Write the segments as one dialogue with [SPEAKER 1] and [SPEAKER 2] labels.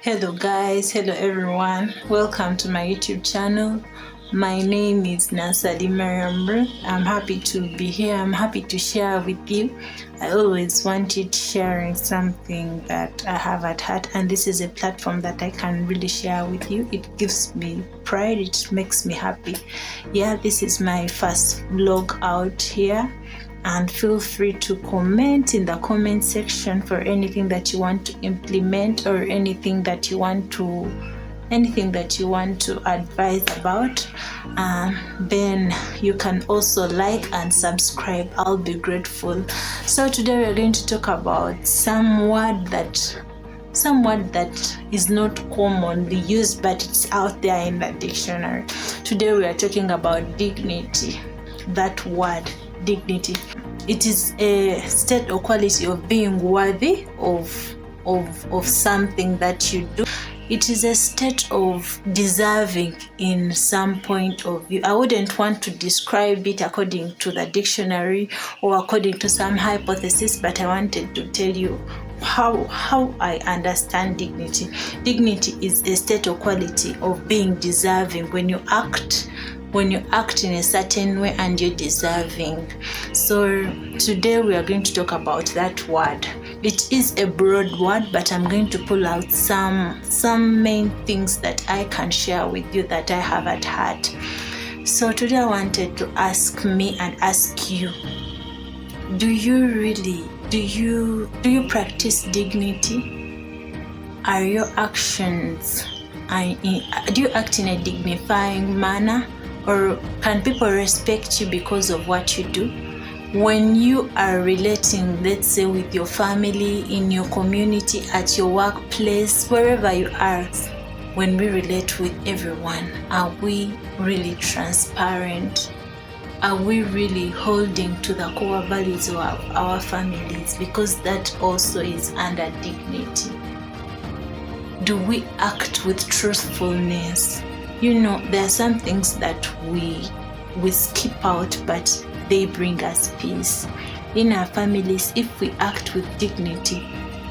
[SPEAKER 1] Hello guys, hello everyone, welcome to my YouTube channel. My name is Nasali Mariamru. I'm happy to be here. I'm happy to share with you. I always wanted sharing something that I have at heart, and this is a platform that I can really share with you. It gives me pride, it makes me happy. Yeah, this is my first vlog out here, and feel free to comment in the comment section for anything that you want to implement or anything that you want to advise about. Then you can also like and subscribe. I'll be grateful. So today we're going to talk about some word that is not commonly used, but it's out there in the dictionary. Today we are talking about dignity. That word, dignity, it is a state or quality of being worthy of something that you do. It is a state of deserving in some point of view. I wouldn't want to describe it according to the dictionary or according to some hypothesis, but I wanted to tell you how I understand dignity. Dignity is a state or quality of being deserving when you act in a certain way and you're deserving. So today we are going to talk about that word. It is a broad word, but I'm going to pull out some main things that I can share with you that I have at heart. So today I wanted to ask you, do you practice dignity? Are your actions, do you act in a dignifying manner? Or can people respect you because of what you do? When you are relating, let's say with your family, in your community, at your workplace, wherever you are, when we relate with everyone, are we really transparent? Are we really holding to the core values of our families? Because that also is under dignity. Do we act with truthfulness? You know, there are some things that we skip out, but they bring us peace. In our families, if we act with dignity,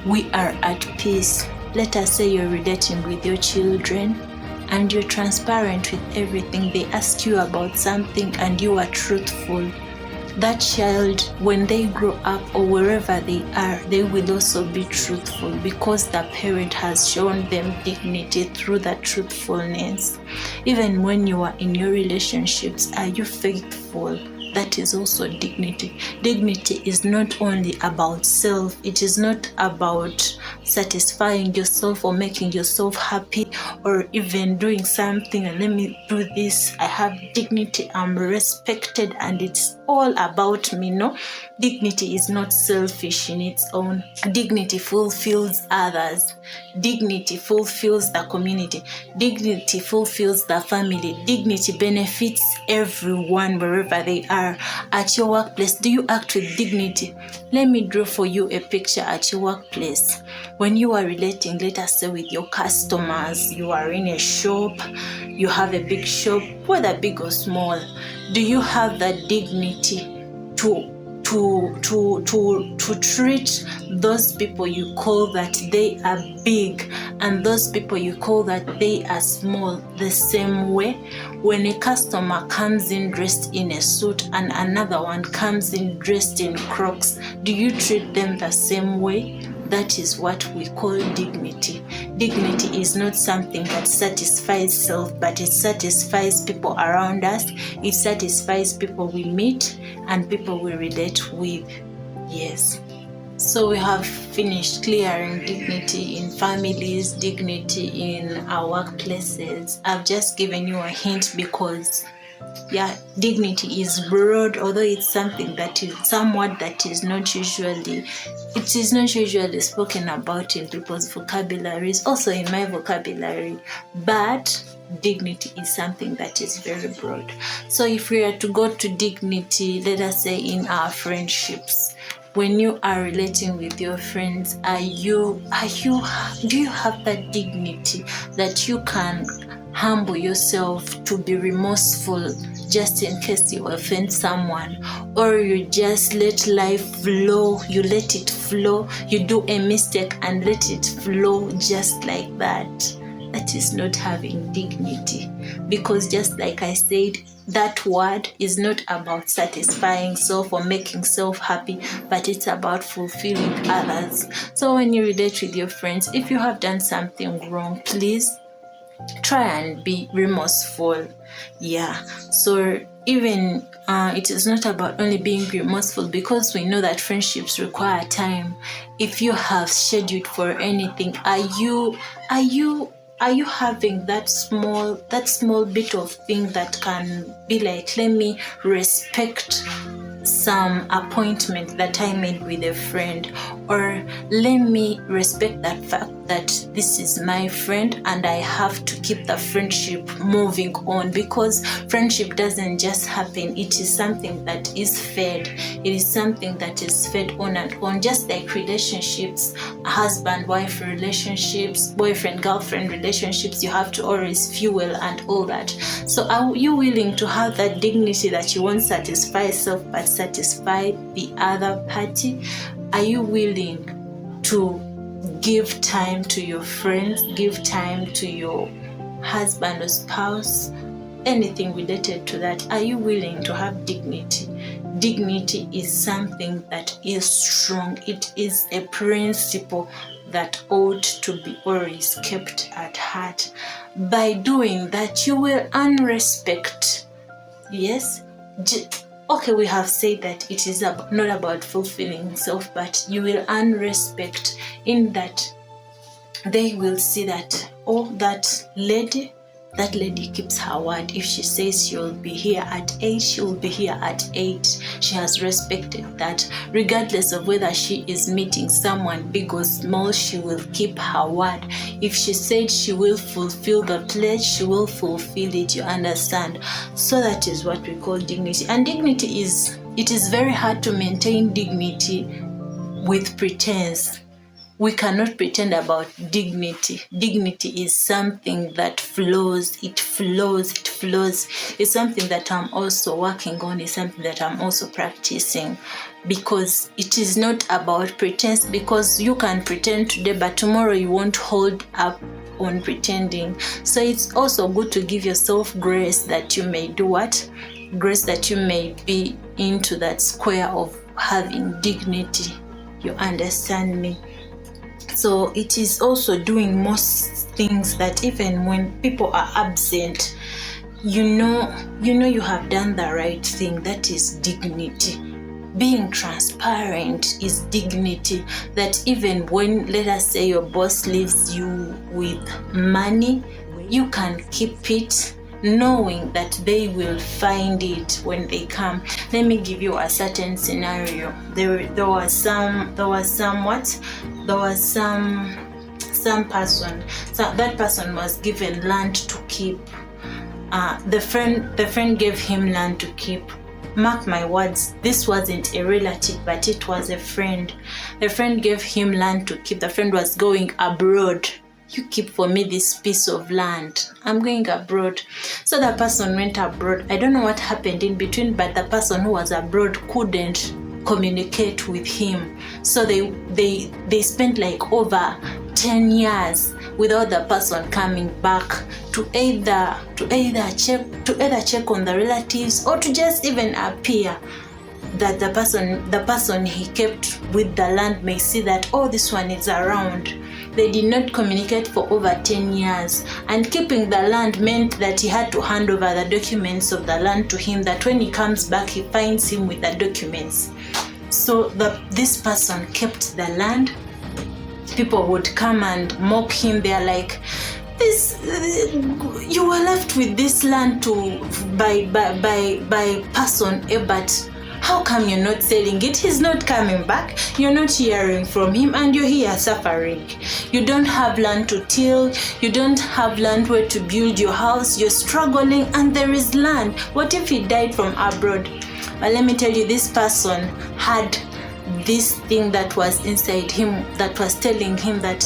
[SPEAKER 1] we are at peace. Let us say you're relating with your children and you're transparent with everything. They ask you about something and you are truthful. That child, when they grow up or wherever they are, they will also be truthful because the parent has shown them dignity through that truthfulness. Even when you are in your relationships, are you faithful? That is also dignity. Dignity is not only about self. It is not about satisfying yourself or making yourself happy or even doing something and let me do this. I have dignity, I'm respected, and it's all about me. No, dignity is not selfish in its own. Dignity fulfills others. Dignity fulfills the community. Dignity fulfills the family. Dignity benefits everyone wherever they are. At your workplace, do you act with dignity? Let me draw for you a picture at your workplace. When you are relating, let us say with your customers, you are in a shop, you have a big shop, whether big or small. Do you have that dignity to treat those people you call that they are big and those people you call that they are small the same way? When a customer comes in dressed in a suit and another one comes in dressed in Crocs, do you treat them the same way? That is what we call dignity. Dignity is not something that satisfies self, but it satisfies people around us. It satisfies people we meet and people we relate with. Yes. So we have finished clearing dignity in families, dignity in our workplaces. I've just given you a hint because dignity is broad, although it's something that is somewhat that is not usually spoken about in people's vocabularies, also in my vocabulary, but dignity is something that is very broad. So if we are to go to dignity, let us say in our friendships, when you are relating with your friends, do you have that dignity that you can humble yourself, to be remorseful just in case you offend someone, or you just let life flow, you let it flow, you do a mistake and let it flow just like that. That is not having dignity, because just like I said, that word is not about satisfying self or making self happy, but it's about fulfilling others. So when you relate with your friends, if you have done something wrong, please try and be remorseful. So even it is not about only being remorseful, because we know that friendships require time. If you have scheduled for anything, are you having that small bit of thing that can be like, let me respect some appointment that I made with a friend, or let me respect that fact that this is my friend and I have to keep the friendship moving on, because friendship doesn't just happen. It is something that is fed. It is something that is fed on and on, just like relationships, husband-wife relationships, boyfriend-girlfriend relationships. You have to always fuel and all that. So are you willing to have that dignity that you won't satisfy yourself but satisfy the other party? Are you willing to give time to your friends, give time to your husband or spouse, anything related to that? Are you willing to have dignity? Dignity is something that is strong. It is a principle that ought to be always kept at heart. By doing that, you will earn respect. Yes? Okay, we have said that it is not about fulfilling self, but you will earn respect in that they will see that, oh, that lady keeps her word. If she says she will be here at 8, she will be here at 8. She has respected that. Regardless of whether she is meeting someone big or small, she will keep her word. If she said she will fulfill the pledge, she will fulfill it, you understand? So that is what we call dignity. And dignity it is very hard to maintain dignity with pretense. We cannot pretend about dignity. Dignity is something that flows. It flows. It's something that I'm also working on. It's something that I'm also practicing, because it is not about pretense, because you can pretend today, but tomorrow you won't hold up on pretending. So it's also good to give yourself grace that you may do what? Grace that you may be into that square of having dignity. You understand me? So it is also doing most things that even when people are absent, you know you have done the right thing. That is dignity. Being transparent is dignity. That even when, let us say, your boss leaves you with money, you can keep it, knowing that they will find it when they come. Let me give you a certain scenario. There was some person. So that person was given land to keep. The friend gave him land to keep. Mark my words, this wasn't a relative, but it was a friend. The friend gave him land to keep. The friend was going abroad. You keep for me this piece of land. I'm going abroad. So the person went abroad. I don't know what happened in between, but the person who was abroad couldn't communicate with him. So they spent like over 10 years without the person coming back to either check on the relatives, or to just even appear that the person he kept with the land may see that, oh, this one is around. They did not communicate for over 10 years, and keeping the land meant that he had to hand over the documents of the land to him, that when he comes back he finds him with the documents. So this person kept the land. People would come and mock him. They're like, you were left with this land by person A, but how come you're not selling it? He's not coming back. You're not hearing from him, and you're here suffering. You don't have land to till. You don't have land where to build your house. You're struggling, and there is land. What if he died from abroad? But let me tell you, this person had this thing that was inside him that was telling him that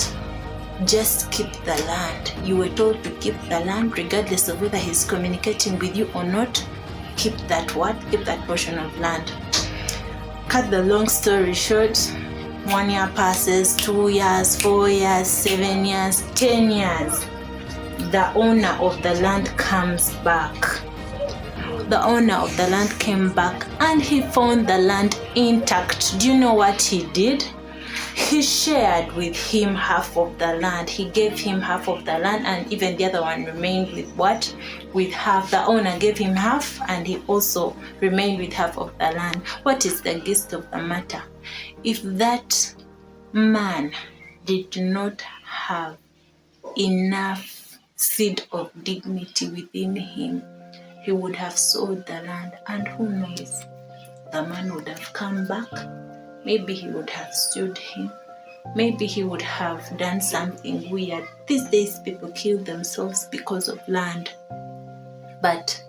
[SPEAKER 1] just keep the land. You were told to keep the land regardless of whether he's communicating with you or not. Keep that word, keep that portion of land. Cut the long story short, 1 year passes, 2 years, 4 years, 7 years, 10 years. The owner of the land comes back. The owner of the land came back and he found the land intact. Do you know what he did? He shared with him half of the land. He gave him half of the land, and even the other one remained with what? With half. The owner gave him half and he also remained with half of the land. What is the gist of the matter? If that man did not have enough seed of dignity within him, he would have sold the land, and who knows, the man would have come back. Maybe he would have sued him. Maybe he would have done something weird. These days people kill themselves because of land. But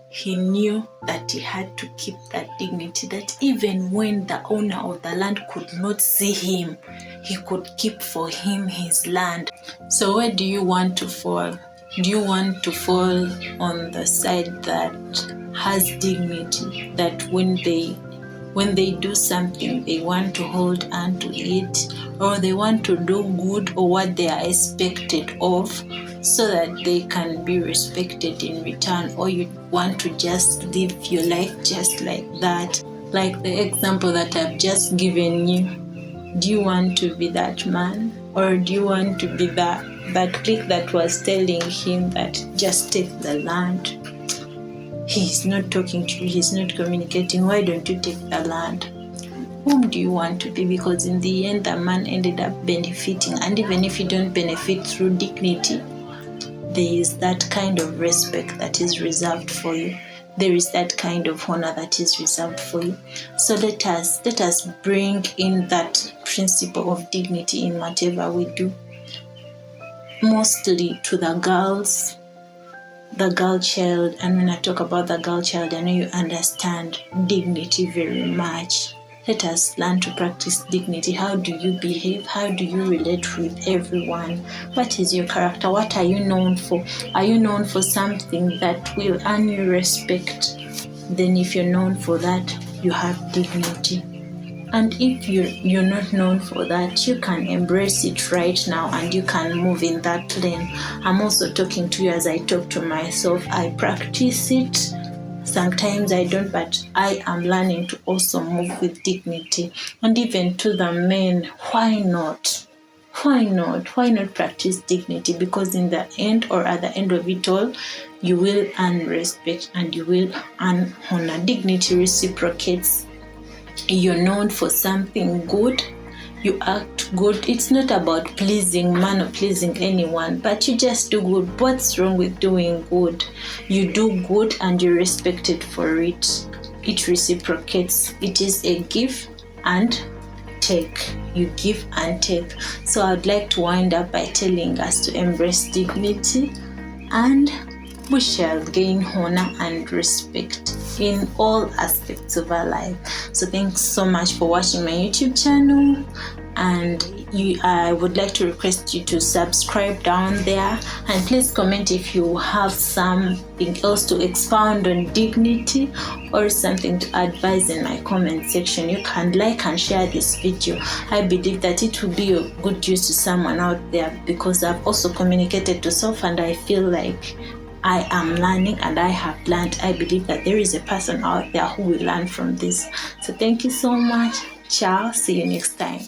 [SPEAKER 1] he knew that he had to keep that dignity, that even when the owner of the land could not see him, he could keep for him his land. So where do you want to fall? Do you want to fall on the side that has dignity, that when they do something, they want to hold on to it, or they want to do good or what they are expected of so that they can be respected in return, or you want to just live your life just like that? Like the example that I've just given you. Do you want to be that man, or do you want to be that clique that was telling him that just take the land? He's not talking to you, he's not communicating. Why don't you take the land? Whom do you want to be? Because in the end, the man ended up benefiting. And even if you don't benefit through dignity, there is that kind of respect that is reserved for you. There is that kind of honor that is reserved for you. So let us bring in that principle of dignity in whatever we do. Mostly to the girls, the girl child. And when I talk about the girl child, I know you understand dignity very much. Let us learn to practice dignity. How do you behave? How do you relate with everyone? What is your character? What are you known for? Are you known for something that will earn you respect? Then if you're known for that, you have dignity. And if you're not known for that, you can embrace it right now and you can move in that lane. I'm also talking to you as I talk to myself. I practice it. Sometimes I don't, but I am learning to also move with dignity. And even to the men, why not? Why not practice dignity? Because in the end, or at the end of it all, you will earn respect and you will earn honor. Dignity reciprocates. You're known for something good, you act good. It's not about pleasing man or pleasing anyone, but you just do good. What's wrong with doing good? You do good and you're respected for it. It reciprocates. It is a give and take. You give and take. So I'd like to wind up by telling us to embrace dignity, and we shall gain honor and respect in all aspects of our life. So thanks so much for watching my YouTube channel, and I would like to request you to subscribe down there, and please comment if you have something else to expound on dignity or something to advise in my comment section. You can like and share this video. I believe that it will be of good use to someone out there, because I've also communicated to self and I feel like I am learning and I have learned. I believe that there is a person out there who will learn from this. So thank you so much. Ciao. See you next time.